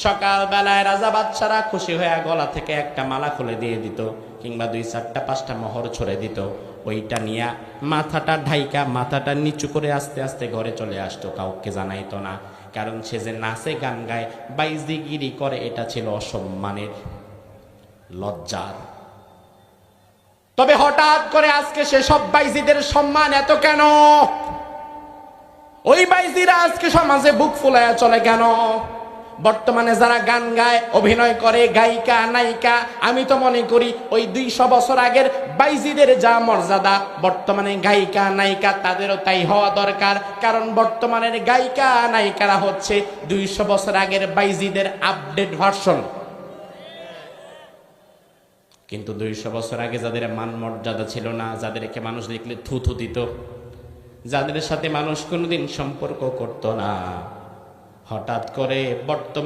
সকাল বেলায় রাজা বাদশারা খুশি হয়ে গলা থেকে একটা মালা খুলে দিয়ে দিত, কিংবা 2-4-5টা মোহর ছড়ে দিত। ওইটা নিয়ে মাথাটা ঢাইকা, মাথাটা নিচু করে আস্তে আস্তে ঘরে চলে আসতো, কাউকে জানাইতো না। কারণ সে যে নাচে গান গায়, বাইজিগিরি করে, এটা ছিল অসম্মানের, লজ্জার। তবে হঠাৎ করে আজকে সে সব বাইজিদের সম্মান এত কেন? ওই বাইজিরা আজকে সমাজে বুক ফুলায়া চলে কেন? বর্তমানে যারা গান গায়, অভিনয় করে, গায়িকা নায়িকা, আমি তো মনে করি ওই 200 বছর আগের বাইজিদের যা মর্যাদা, বর্তমানে গায়িকা নায়িকা তাদেরও তাই হওয়া দরকার। কারণ বর্তমানের গায়িকা নায়িকারা হচ্ছে 200 বছর আগের বাইজিদের আপডেট ভার্সন। কিন্তু 200 বছর আগে যাদের মান মর্যাদা ছিল না, যাদেরকে মানুষ দেখলে থুথু দিত, যাদের সাথে মানুষ কোনোদিন সম্পর্ক করত না, হঠাৎ করে বর্তমান